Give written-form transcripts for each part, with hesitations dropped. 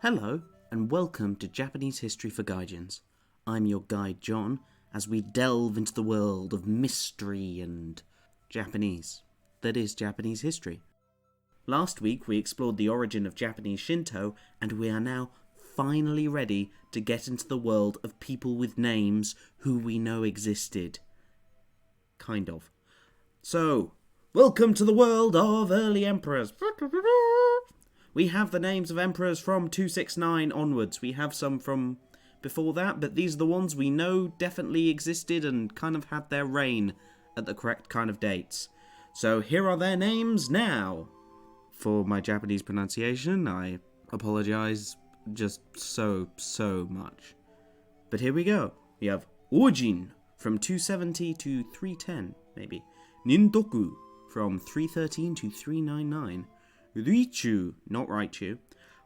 Hello, and welcome to Japanese History for Gaijins. I'm your guide John, as we delve into the world of mystery and Japanese. That is, Japanese history. Last week we explored the origin of Japanese Shinto, and we are now finally ready to get into the world of people with names who we know existed. Kind of. So, welcome to the world of early emperors. We have the names of emperors from 269 onwards. We have some from before that, but these are the ones we know definitely existed and kind of had their reign at the correct kind of dates. So here are their names now. For my Japanese pronunciation, I apologize just so much. But here we go. We have Ojin from 270 to 310, maybe. Nintoku from 313 to 399. Richu, not Raichu,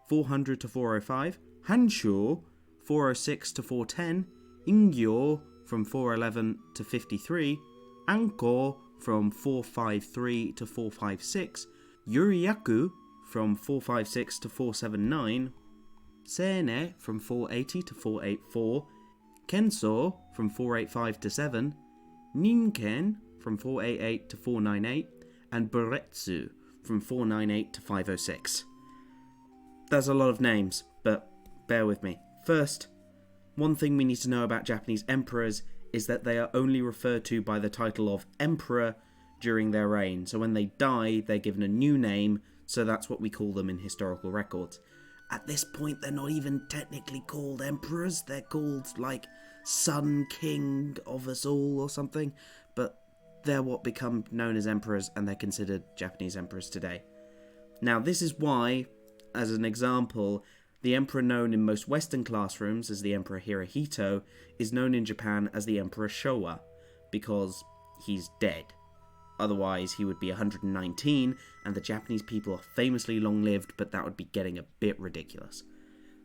400 to 405. Hansho, 406 to 410. Ingyo from 411 to 53. Anko from 453 to 456. Yuriyaku from 456 to 479. Seine from 480 to 484. Kenso from 485 to 7. Ninken from 488 to 498. And Buretsu from 498 to 506. There's a lot of names, but bear with me. First, one thing we need to know about Japanese emperors is that they are only referred to by the title of emperor during their reign. So when they die, they're given a new name, so that's what we call them in historical records. At this point, they're not even technically called emperors. They're called, like, Sun King of us all or something, but they're what become known as emperors, and they're considered Japanese emperors today. Now, this is why, as an example, the emperor known in most Western classrooms as the Emperor Hirohito is known in Japan as the Emperor Showa, because he's dead. Otherwise, he would be 119, and the Japanese people are famously long-lived, but that would be getting a bit ridiculous.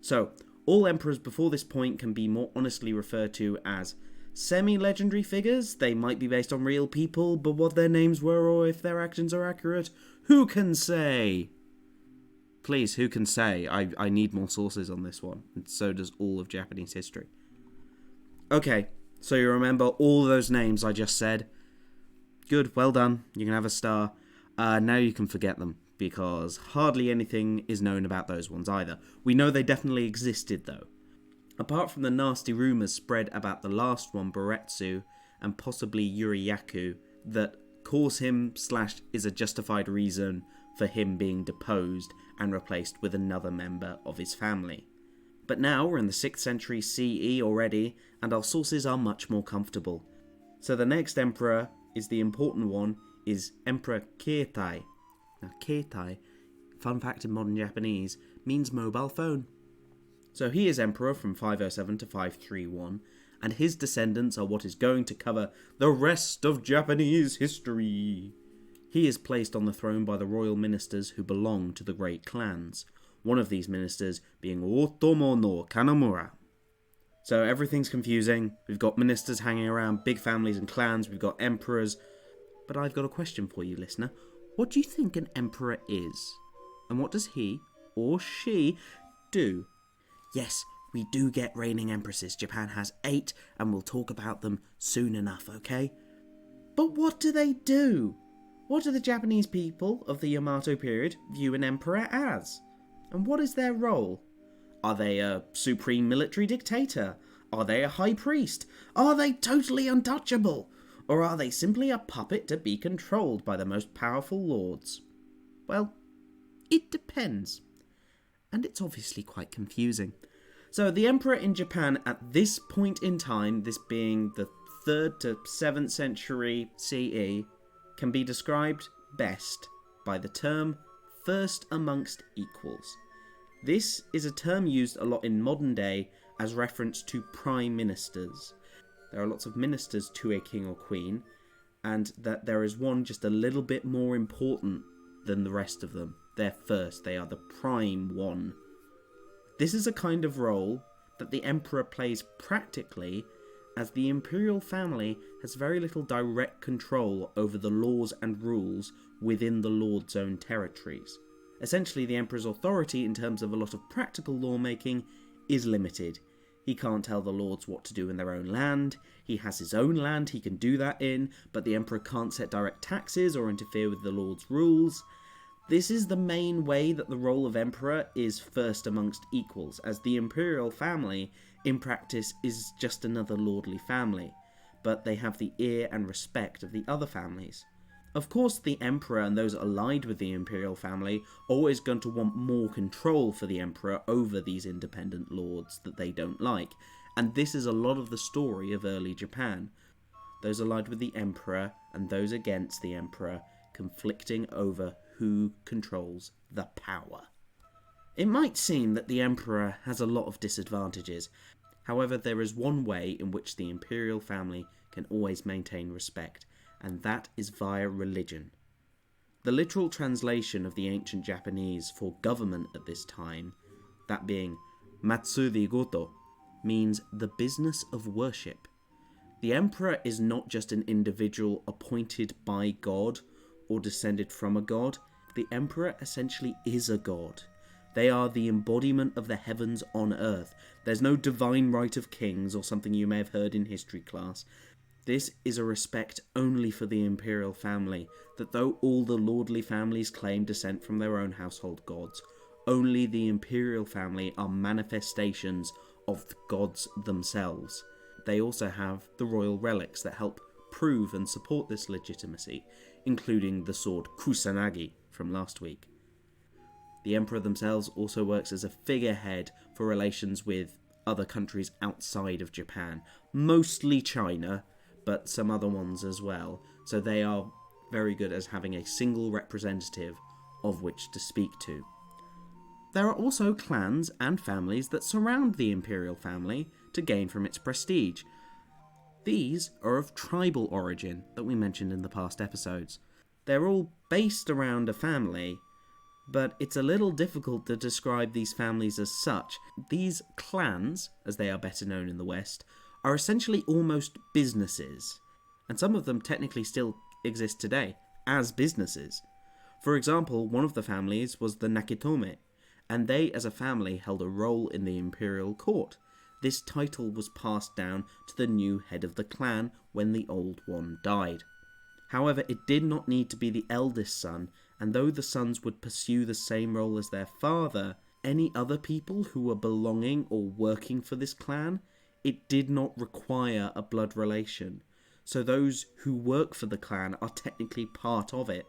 So, all emperors before this point can be more honestly referred to as semi-legendary figures. They might be based on real people, but what their names were or if their actions are accurate, who can say? Please, who can say? I need more sources on this one, and so does all of Japanese history. Okay, so you remember all those names I just said? Good, well done, you can have a star. Now you can forget them, because hardly anything is known about those ones either. We know they definitely existed though. Apart from the nasty rumours spread about the last one, Buretsu, and possibly Yuriyaku, that cause him / is a justified reason for him being deposed and replaced with another member of his family. But now we're in the 6th century CE already, and our sources are much more comfortable. So the next emperor is the important one, is Emperor Keitai. Now Keitai, fun fact in modern Japanese, means mobile phone. So he is emperor from 507 to 531, and his descendants are what is going to cover the rest of Japanese history. He is placed on the throne by the royal ministers who belong to the great clans, one of these ministers being Otomo no Kanamura. So everything's confusing. We've got ministers hanging around big families and clans, we've got emperors, but I've got a question for you, listener. What do you think an emperor is? And what does he or she do? Yes, we do get reigning empresses. Japan has 8, and we'll talk about them soon enough, okay? But what do they do? What do the Japanese people of the Yamato period view an emperor as? And what is their role? Are they a supreme military dictator? Are they a high priest? Are they totally untouchable? Or are they simply a puppet to be controlled by the most powerful lords? Well, it depends. And it's obviously quite confusing. So the emperor in Japan at this point in time, this being the 3rd to 7th century CE, can be described best by the term first amongst equals. This is a term used a lot in modern day as reference to prime ministers. There are lots of ministers to a king or queen, and that there is one just a little bit more important than the rest of them. They're first, they are the prime one. This is a kind of role that the emperor plays practically, as the imperial family has very little direct control over the laws and rules within the lord's own territories. Essentially, the emperor's authority in terms of a lot of practical lawmaking is limited. He can't tell the lords what to do in their own land. He has his own land he can do that in, but the emperor can't set direct taxes or interfere with the lords' rules. This is the main way that the role of emperor is first amongst equals, as the imperial family, in practice, is just another lordly family, but they have the ear and respect of the other families. Of course, the emperor and those allied with the imperial family are always going to want more control for the emperor over these independent lords that they don't like, and this is a lot of the story of early Japan. Those allied with the emperor and those against the emperor conflicting over who controls the power. It might seem that the emperor has a lot of disadvantages. However, there is one way in which the imperial family can always maintain respect, and that is via religion. The literal translation of the ancient Japanese for government at this time, that being Matsuri Goto, means the business of worship. The emperor is not just an individual appointed by God or descended from a god. The emperor essentially is a god. They are the embodiment of the heavens on earth. There's no divine right of kings or something you may have heard in history class. This is a respect only for the imperial family, that though all the lordly families claim descent from their own household gods, only the imperial family are manifestations of the gods themselves. They also have the royal relics that help prove and support this legitimacy, including the sword Kusanagi from last week. The emperor themselves also works as a figurehead for relations with other countries outside of Japan, mostly China, but some other ones as well, so they are very good as having a single representative of which to speak to. There are also clans and families that surround the imperial family to gain from its prestige. These are of tribal origin that we mentioned in the past episodes. They're all based around a family, but it's a little difficult to describe these families as such. These clans, as they are better known in the West, are essentially almost businesses, and some of them technically still exist today as businesses. For example, one of the families was the Nakitome, and they as a family held a role in the imperial court. This title was passed down to the new head of the clan when the old one died. However, it did not need to be the eldest son, and though the sons would pursue the same role as their father, any other people who were belonging or working for this clan, it did not require a blood relation. So those who work for the clan are technically part of it.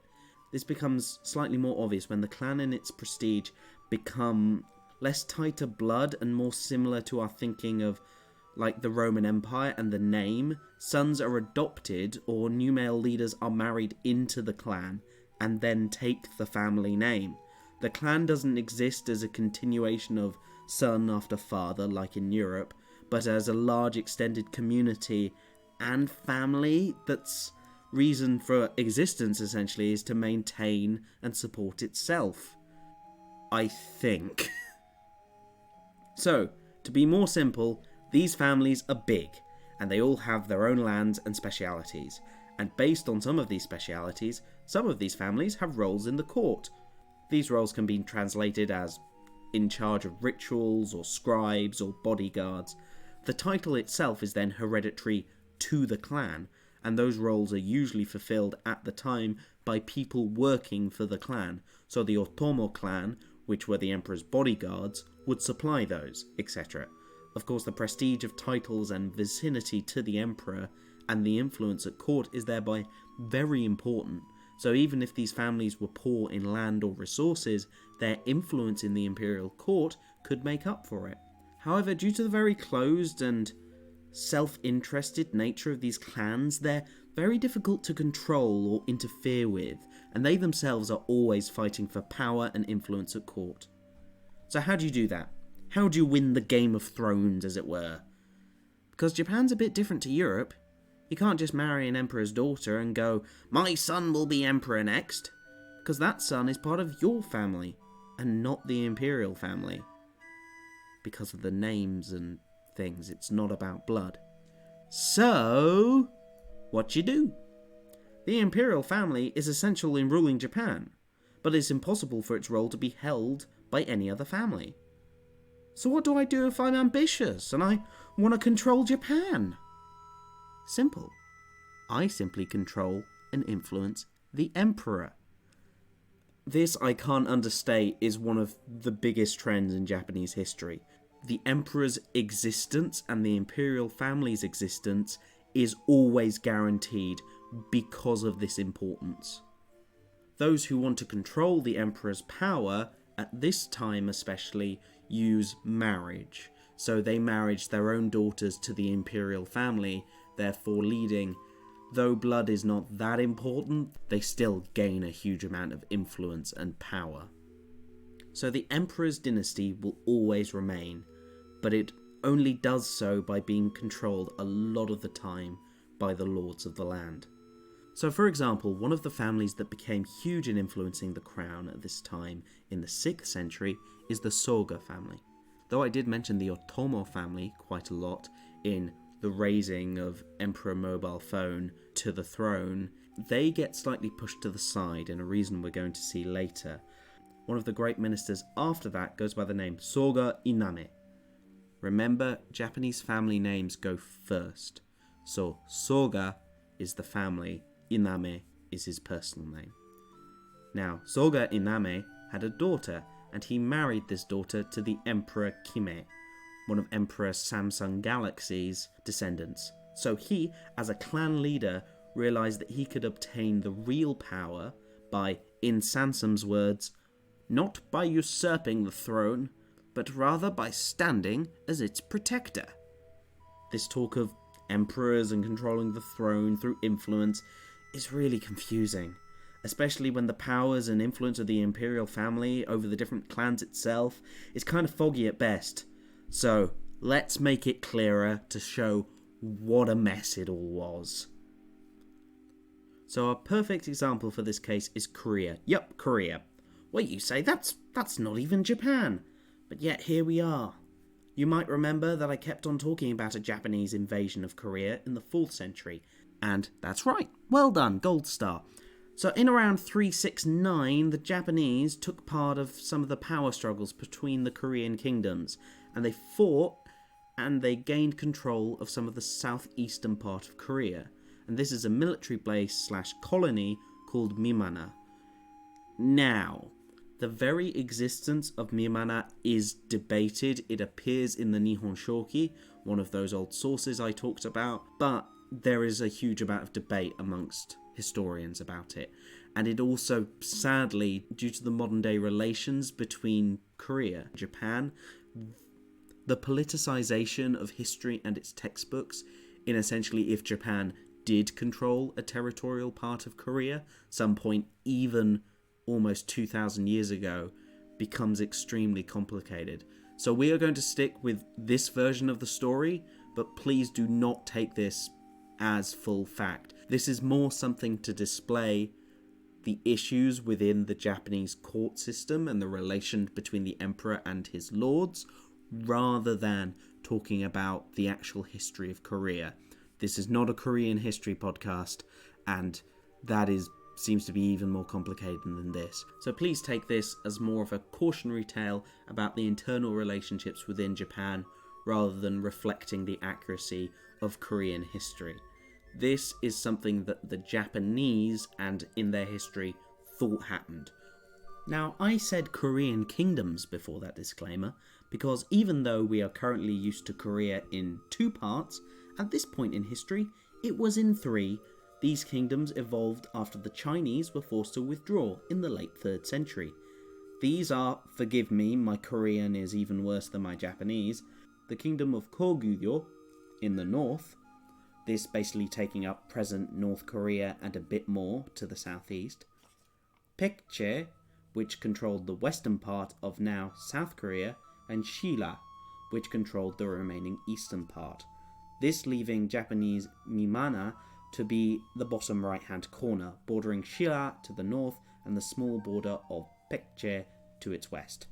This becomes slightly more obvious when the clan and its prestige become less tied to blood and more similar to our thinking of like the Roman Empire and the name. Sons are adopted or new male leaders are married into the clan and then take the family name. The clan doesn't exist as a continuation of son after father like in Europe, but as a large extended community and family that's reason for existence essentially is to maintain and support itself. I think. So, to be more simple, these families are big, and they all have their own lands and specialities, and based on some of these specialities, some of these families have roles in the court. These roles can be translated as in charge of rituals, or scribes, or bodyguards. The title itself is then hereditary to the clan, and those roles are usually fulfilled at the time by people working for the clan. So the Otomo clan, which were the emperor's bodyguards, would supply those, etc. Of course, the prestige of titles and vicinity to the emperor and the influence at court is thereby very important. So even if these families were poor in land or resources, their influence in the imperial court could make up for it. However, due to the very closed and self-interested nature of these clans, they're very difficult to control or interfere with, and they themselves are always fighting for power and influence at court. So how do you do that? How do you win the Game of Thrones, as it were? Because Japan's a bit different to Europe. You can't just marry an emperor's daughter and go, "My son will be emperor next," because that son is part of your family, and not the imperial family. Because of the names and things, it's not about blood. So, what you do? The imperial family is essential in ruling Japan, but it's impossible for its role to be held by any other family. So what do I do if I'm ambitious and I want to control Japan? Simple. I simply control and influence the emperor. This, I can't understate, is one of the biggest trends in Japanese history. The emperor's existence and the imperial family's existence is always guaranteed because of this importance. Those who want to control the emperor's power, at this time especially, use marriage. So they marriage their own daughters to the imperial family, therefore leading, though blood is not that important, they still gain a huge amount of influence and power. So the emperor's dynasty will always remain, but it only does so by being controlled a lot of the time by the lords of the land. So for example, one of the families that became huge in influencing the crown at this time in the 6th century is the Soga family. Though I did mention the Otomo family quite a lot in the raising of Emperor Mobile Phone to the throne, they get slightly pushed to the side in a reason we're going to see later. One of the great ministers after that goes by the name Soga Iname. Remember, Japanese family names go first. So Soga is the family, Iname is his personal name. Now, Soga Iname had a daughter, and he married this daughter to the Emperor Kime, one of Emperor Samsung Galaxy's descendants. So he, as a clan leader, realised that he could obtain the real power by, in Sansum's words, not by usurping the throne, but rather by standing as its protector. This talk of emperors and controlling the throne through influence is really confusing, especially when the powers and influence of the imperial family over the different clans itself is kind of foggy at best. So let's make it clearer to show what a mess it all was. So a perfect example for this case is Korea. Yup, Korea. Wait, you say, that's not even Japan. But yet here we are. You might remember that I kept on talking about a Japanese invasion of Korea in the 4th century. And that's right. Well done, gold star. So in around 369, the Japanese took part of some of the power struggles between the Korean kingdoms. And they fought and they gained control of some of the southeastern part of Korea. And this is a military base / colony called Mimana. Now, the very existence of Mimana is debated. It appears in the Nihon Shoki, one of those old sources I talked about, but there is a huge amount of debate amongst historians about it. And it also, sadly, due to the modern day relations between Korea and Japan, the politicization of history and its textbooks, in essentially if Japan did control a territorial part of Korea, some point even almost 2,000 years ago, becomes extremely complicated. So we are going to stick with this version of the story, but please do not take this as full fact. This is more something to display the issues within the Japanese court system and the relation between the emperor and his lords, rather than talking about the actual history of Korea. This is not a Korean history podcast, and that seems to be even more complicated than this. So please take this as more of a cautionary tale about the internal relationships within Japan, rather than reflecting the accuracy of Korean history. This is something that the Japanese, and in their history, thought happened. Now, I said Korean kingdoms before that disclaimer, because even though we are currently used to Korea in 2 parts, at this point in history, it was in 3. These kingdoms evolved after the Chinese were forced to withdraw in the late 3rd century. These are, forgive me, my Korean is even worse than my Japanese, the kingdom of Koguryo in the north, this basically taking up present North Korea and a bit more to the southeast, Paekje, which controlled the western part of now South Korea, and Shilla, which controlled the remaining eastern part. This leaving Japanese Mimana to be the bottom right-hand corner, bordering Shilla to the north and the small border of Paekje to its west.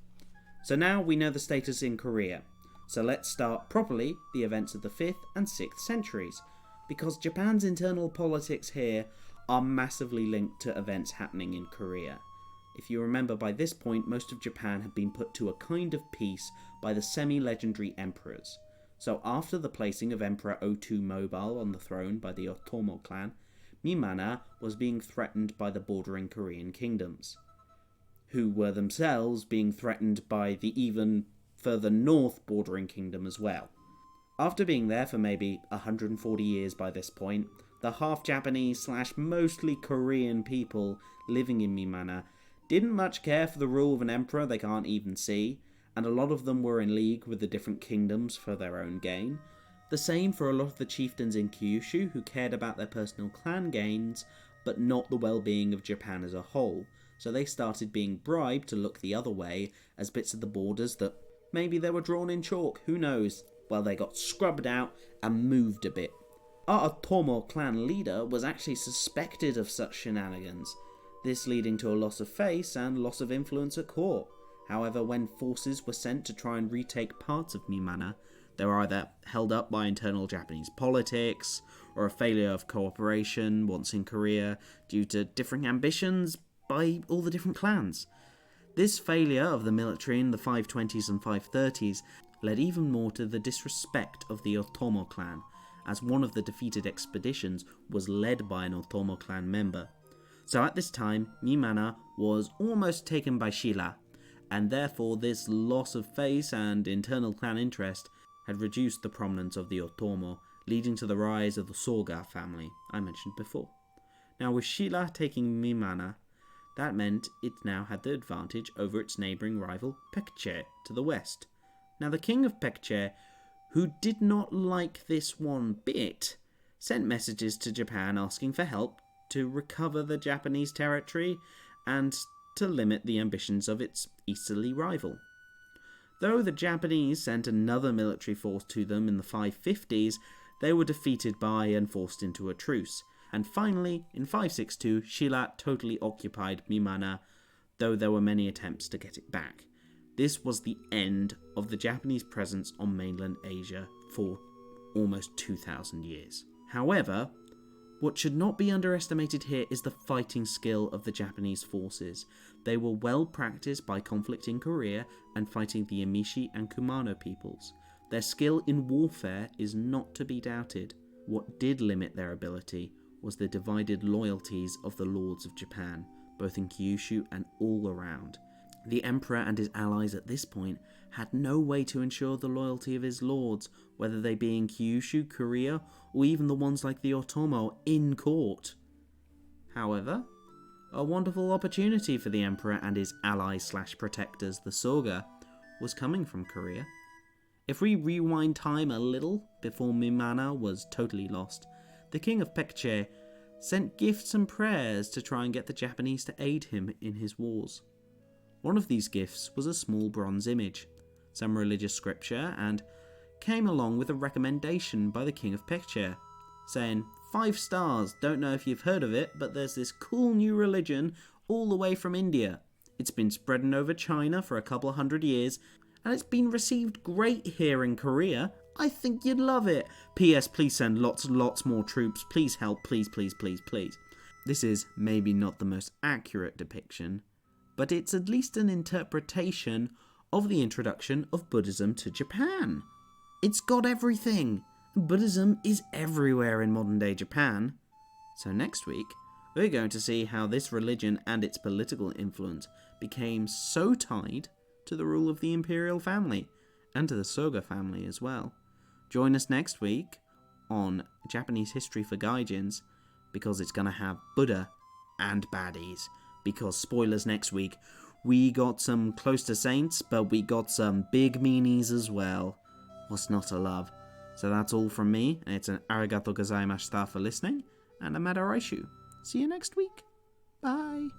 So now we know the status in Korea. So let's start properly the events of the 5th and 6th centuries, because Japan's internal politics here are massively linked to events happening in Korea. If you remember, by this point, most of Japan had been put to a kind of peace by the semi-legendary emperors. So after the placing of Emperor Otu-Mobile on the throne by the Otomo clan, Mimana was being threatened by the bordering Korean kingdoms, who were themselves being threatened by the even further north bordering kingdom as well. After being there for maybe 140 years by this point, the half-Japanese / mostly Korean people living in Mimana didn't much care for the rule of an emperor they can't even see, and a lot of them were in league with the different kingdoms for their own gain. The same for a lot of the chieftains in Kyushu who cared about their personal clan gains, but not the well-being of Japan as a whole, so they started being bribed to look the other way as bits of the borders that maybe they were drawn in chalk, who knows? Well, they got scrubbed out and moved a bit. Our Otomo clan leader was actually suspected of such shenanigans, this leading to a loss of face and loss of influence at court. However, when forces were sent to try and retake parts of Mimana, they were either held up by internal Japanese politics, or a failure of cooperation once in Korea due to differing ambitions by all the different clans. This failure of the military in the 520s and 530s led even more to the disrespect of the Otomo clan, as one of the defeated expeditions was led by an Otomo clan member. So at this time, Mimana was almost taken by Shilla, and therefore this loss of face and internal clan interest had reduced the prominence of the Otomo, leading to the rise of the Soga family I mentioned before. Now with Shilla taking Mimana, that meant it now had the advantage over its neighbouring rival Pekche to the west. Now the king of Pekche, who did not like this one bit, sent messages to Japan asking for help to recover the Japanese territory and to limit the ambitions of its easterly rival. Though the Japanese sent another military force to them in the 550s, they were defeated by and forced into a truce. And finally, in 562, Shilla totally occupied Mimana, though there were many attempts to get it back. This was the end of the Japanese presence on mainland Asia for almost 2,000 years. However, what should not be underestimated here is the fighting skill of the Japanese forces. They were well practiced by conflict in Korea and fighting the Emishi and Kumano peoples. Their skill in warfare is not to be doubted. What did limit their ability was the divided loyalties of the lords of Japan, both in Kyushu and all around. The emperor and his allies at this point had no way to ensure the loyalty of his lords, whether they be in Kyushu, Korea, or even the ones like the Otomo in court. However, a wonderful opportunity for the emperor and his allies / protectors, the Soga, was coming from Korea. If we rewind time a little before Mimana was totally lost, the king of Pekche sent gifts and prayers to try and get the Japanese to aid him in his wars. One of these gifts was a small bronze image, some religious scripture, and came along with a recommendation by the king of Pekche, saying, 5 stars, don't know if you've heard of it, but there's this cool new religion all the way from India. It's been spreading over China for a couple of 100 years, and it's been received great here in Korea. I think you'd love it. P.S. Please send lots more troops. Please help. Please. This is maybe not the most accurate depiction, but it's at least an interpretation of the introduction of Buddhism to Japan. It's got everything. Buddhism is everywhere in modern day Japan. So next week, we're going to see how this religion and its political influence became so tied to the rule of the Imperial family, and to the Soga family as well. Join us next week on Japanese History for Gaijins, because it's going to have Buddha and baddies. Because spoilers next week, we got some close to saints, but we got some big meanies as well. What's not to love? So that's all from me, and it's an arigato gozaimashita for listening, and a Madaraishu. See you next week. Bye.